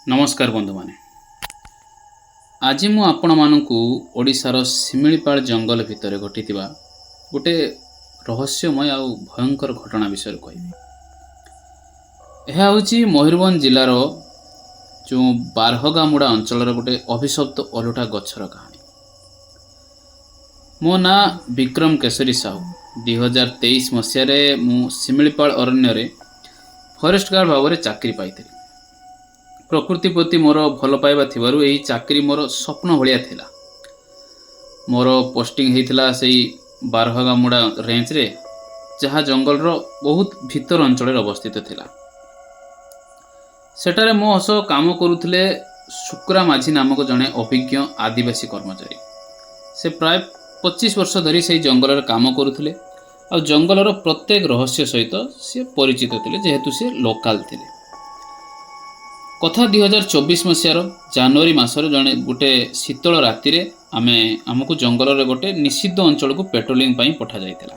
नमस्कार बंधु माने आज मु आपण मानकु ओडिशार शिमिलीपाल जंगल भितर घटिथिबा गोटे रहस्यमय आ भयंकर घटना विषय कहबी। यह हूँ मयूरभंज जिलार जो बारहगामुड़ा अंचल गोटे अभिशप्त ओलटा गछर कहानी। मो ना विक्रम केशरी साहू 2023 मसीह मु शिमिलीपाल अरण्य फॉरेस्ट गार्ड भाव में चाकरी पाई। प्रकृति प्रति मोर भल पाइबा थिबारु एही चाकरी मोर स्वप्न भलिया थिला। मोर पोस्टिंग हेइथिला सेही बारहगामुड़ा रेंज रे, जहाँ जंगल रो बहुत भीतर अंचल अवस्थित थिला। सेटारे मो सह काम करुथिले शुक्रा माझी नामक जड़े अभिज्ञ आदिवासी कर्मचारी। से प्राय 25 वर्ष धरी से जंगल काम करुथिले आ जंगलर प्रत्येक रहस्य सहित से परिचित थिले, जेहेतु से लोकल थिले। कथा 2024 मसीहार जनवरी मासर जड़े गोटे शीतल राति रे आमको जंगल गोटे निषिद्ध अंचल को पेट्रोलिंग पाई पठा जाइथिला।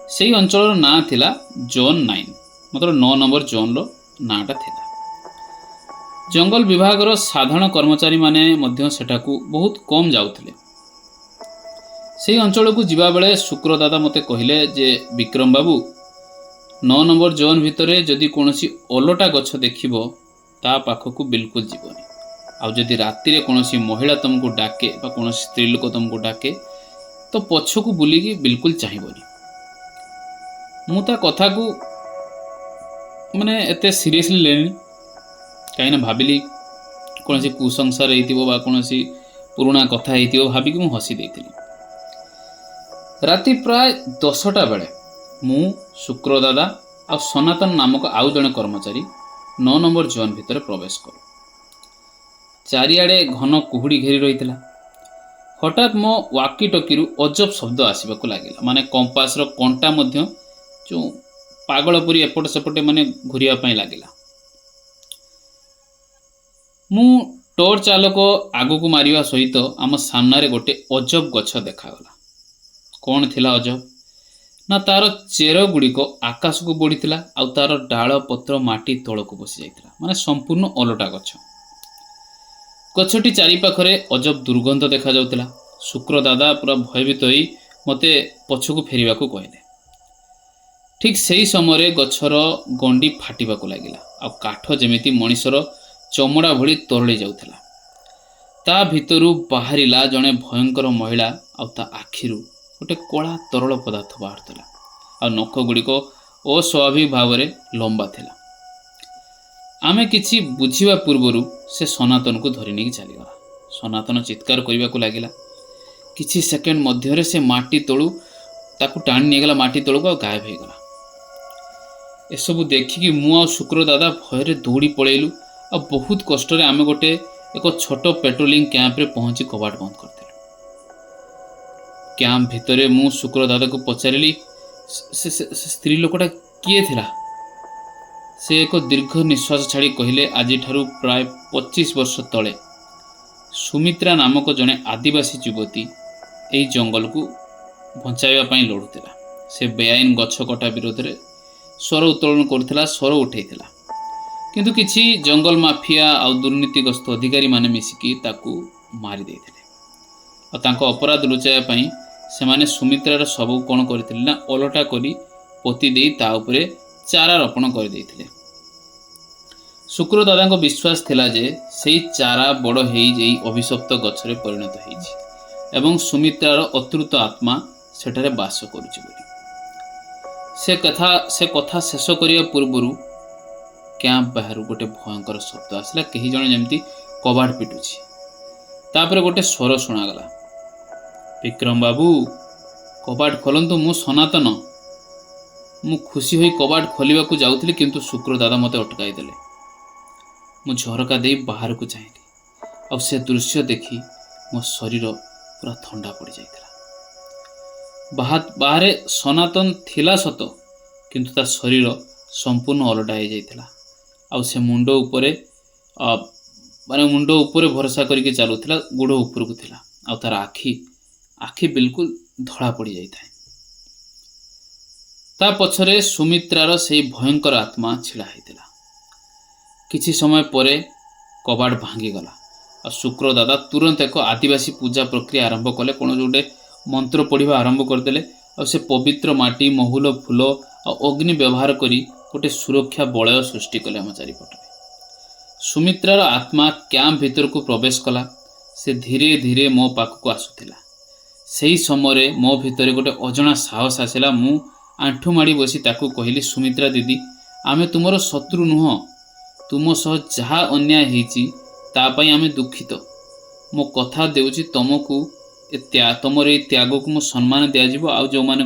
सेही अंचल ना थिला जोन 9, मतलब 9 नंबर जोन रो नाटा थिला। जंगल विभाग रो साधारण कर्मचारी माने मध्य सेठाकू बहुत कम जाउथिले। सेही अंचल को जिबा बेले शुक्र दादा मते कहिले जे विक्रम बाबू 9 नंबर जोन भितरे जदि कोनोसी ओलटा गछ देखिबो ता पाखकू बिल्कुल जीवनी। आउ जदि राति रे कोनोसी महिला तुमको डाके बा कोनोसी स्त्री लोक तुमको डाके तो पछकू बुलिकी बिल्कुल चाहिबनी। मु ता कथा को माने एते सीरियसली लेनी, कहीं भाविली कोनोसी कुसंसार हेतिबो बा कोनोसी पुराना कथा हेतिबो भाबिकी मु हसी देइथिली। राति प्राय 10टा बेले मु शुक्र दादा आ सनातन नामक आउ जने कर्मचारी 9 नंबर जोन भितर प्रवेश करू। चारिआडे घन कुहुड़ी घेरी रही। हठात मो वाकी टकी अजब शब्द आसवाक लगे, माने कंपास रो कंटा मध्य जो पागल परी एपट सेपटे माने घुरिया पाई लागिला। मु टॉर्च आलोक आगो को मारिवा सहित आम सामने गोटे अजब गछ देखागला। कौन थिला अजब ना तार चेर गुड़िक आकाश को बढ़ीला आ तार डाल पत्र माटी तल को बसी जाइथिला, माने संपूर्ण ओलटा गछ। गछटी चारिपाखरे अजब दुर्गंध देखा जाउथिला। शुक्र दादा पूरा भयभीत होई मते पछकू फेरिबाकू कहले। ठीक सेही समय गछर गंडी फाटिबाकू लागिला आ काठ जेमिति मनिषर चमड़ा भली तरली जाउथिला। ता भितरु बाहरिला जणे भयंकर महिला आ ता आखिरु गोटे कला तरल पदार्थ बाहर आ नख गुड़िक अस्वाभाविक भाव में लंबा थिला। आमे किछि बुझिबा पूर्वरु से सनातन को धरी नहीं चलीगला। सनातन चित्कार करने को लगिला। किछि सेकेंड मध्य से माटी तलू ताकू टाणी नेगला, माटी तलू को गायब हो गला। एसबू देखिकी मु आ शुक्र दादा भय दौड़ी पलैलु आ बहुत कष्ट आमे गोटे एक छोट पेट्रोलिंग कैंप रे पहुंची कबाट बंद करते। कैंप भितरे मु शुक्र दादा को पचारि स्त्री लोकटा किए थिला। से एक दीर्घ निश्वास छाड़ी कहले, आज ठारू प्राय 25 वर्ष तले सुमित्रा नामक जड़े आदिवासी युवती यही जंगल को बचाइबा पई लड़ुतिला। से बेआईन गछ कटा विरोध में स्वर उत्तोलन करथिला, स्वर उठेइथिला। किंतु किछि जंगल माफिया आ दुर्नीतिग्रस्त अधिकारी माने मिसिकी ताकू मारी देइथिले। आ तांको अपराध लुचाइबा पई सेमाने सुमित्रार सबू कौन करथिले ना ओलटा करी पोती देई ता उपरे चारा रोपण कर देइथिले। शुक्र दादा को विश्वास थिला जे सेही चारा बड़ हेई जेई अभिशप्त गछरे परिणत हेइछि एवं सुमित्रार अतृत आत्मा सेठारे वास करुछि बोली। से कथा शेष करिया पूर्वरु कैंप बाहर गोटे भयंकर शब्द आसला। कहीं जने जेमती कबाट पिटुछि। तापरे गोटे स्वर सुनागला, विक्रम बाबू कबाट खोलंतु, मु सनातन। मु खुशी होई कबाट खोलिबा को जाउथली, किंतु शुक्र दादा मते अटकाई देले। मु झरका देई बाहर को चाहिली और से दृश्य देखी मो शरीर पूरा ठंडा पड़ जाइथिला। बाहरे सनातन थिला सत, किंतु ता शरीर संपूर्ण अलटा हो जाइथिला। आ से मुंड उपरे माने मुंड उपरे भरोसा करके चलुथिला, गोड़ ऊपर को थिला आ तार आखि बिल्कुल धड़ा पड़ जाए। ता पछरे सुमित्रार से भयंकर आत्मा छिड़ा होता। किछि समय परे कबाट भांगीगला आ शुक्र दादा तुरंत एक आदिवासी पूजा प्रक्रिया आरंभ कले कौन गोटे मंत्र पढ़ा आरंभ करदे और से पवित्र माटी महुल फूल और अग्नि व्यवहार करी गोटे सुरक्षा वलय सृष्टि कले आम चारिपटे। सुमित्रार आत्मा कैंप भीतर को प्रवेश कला से धीरे धीरे मो पाखक आसुला से समय मो भितर गोटे अजଣା साहस आसला मु आंठू माड़ी बसी ताकू कहली सुमित्रा दीदी आमे तुमर शत्रु नुह तुम सह जहा अन्याय होईची तापाई आमे दुखित मो कथा देउची तुमको तुमर ये त्याग को मो सम्मान दिज्व आउ जो मैंने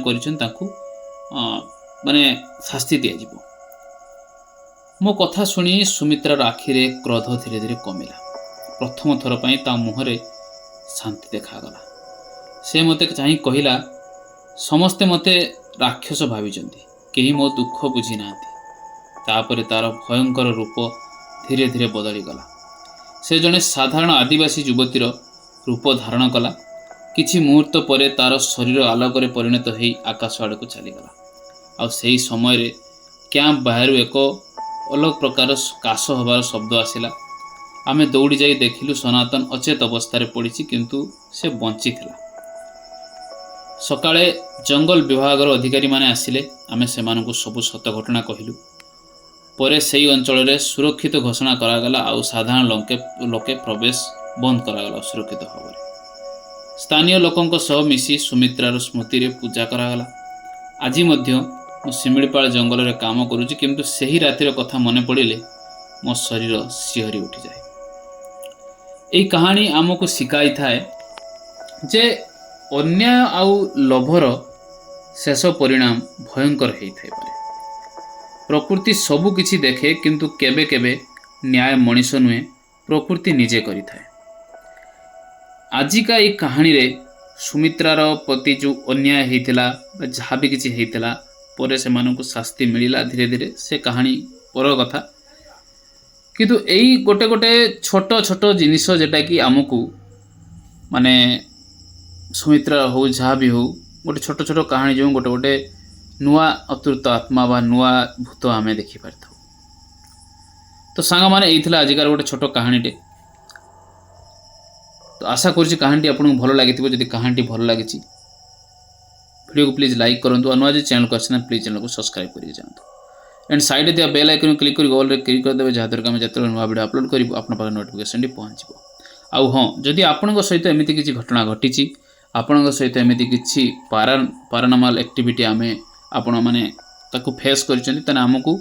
माने शास्ति दिज्व। मो कथा शुणी सुमित्रार आखिरे क्रोध धीरे धीरे कमिला प्रथम थर पर ता मुहरे शांति देखागला से मते चाहि कहला समस्ते मते राक्षस भाविचंती केही मो दुख बुझी नांती तापर तार भयंकर रूप धीरे धीरे बदली गला से जड़े साधारण आदिवासी युवतीर रूप धारण कला किछि मुहूर्त पर तार शरीर आलोक परिणत हो आकाश आड़ को चलीगला आ से समय कैंप बाहर एक अलग प्रकार काश हबार शब्द आसिला आमे दौड़ी जाई देखिलु सनातन अचेत अवस्था पड़ी किंतु से बंची थिला। सकाळे जंगल विभाग अधिकारी माने आसिले आमे सेमानकु सबु सत घटना कहिलु परे सेई अंचल रे सुरक्षित घोषणा करागला आ साधारण लोके प्रवेश बंद करागला सुरक्षित भाव स्थानीय लोकंक सह मिसी सुमित्रार स्मृति रे पूजा करागला। आज मध्य मो शिमिलीपाल जंगल रे काम करूची किंतु सेही रातिर कथा मने पड़िले मो शरीर सिहरी उठी जाए। एई कहानी आमको शिखाई थाए जे अन्याय आउ लोभर शेष परिणाम भयंकर होई थाई पारे। प्रकृति सबु किछि देखे किंतु केबे केबे न्याय मनीष नुहे प्रकृति निजे करि थाए। आजिका ये कहानी रे सुमित्रार प्रति जो अन्याय होइतिला जहाँ भी किछि होइतिला परे से मानकु शास्ति मिलिला धीरे धीरे से कहानी पर कथा किंतु एई गोटे गोटे छोट छोट जिनिस जेटा कि आमको माने सुमित्रा हो जहाँ भी हो गोटे छोट छोट कहानी जो गोटे गोटे नुआ अतृप्त आत्मा बा नुआ भूत आमे देखि पारथौ। तो सांग माने एइथिला आजिकार गोटे छोट कहानीटे। तो आशा करुँच कहानी आपको भल लगी जदि कहानी भल लगी वीडियो को प्लीज लाइक करूँ और नुआ जो चैनल को आसना प्लीज चैनल को सब्सक्राइब करके जातु एंड साइड दिया बेल आइकन क्लिक कर ऑल रे क्लिक करदे जहाँद्वारा आम जो नुआ वीडियो अपलोड करूँ आप नोटिफिकेशन पहुँच आउ हाँ जदि आपण सहित एमती किसी घटना घटी आपण सहित एमती किसी पारानॉर्मल एक्टिविटी आमे आपण मैंने फेस कर आमको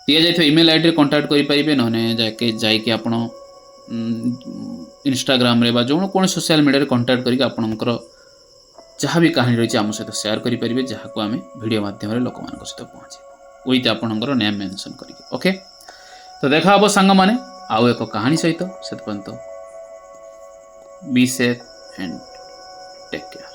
दि जाए इमेल आईडी कंटाक्ट करेंगे ना जाके आप इंस्टाग्राम रे बा जो कौन सोशल मीडिया कंटाक्ट करके आपणकर जहाँ भी कहानी रही आम सहित सेयार करेंगे जहाँ को आम वीडियो माध्यम लोक मान सहित पहुँचे विथ आपणकर नेम मेंशन करके। ओके तो देखा हम सांग मैंने आउ एक कहानी सहित से पर्यंत be safe and take care.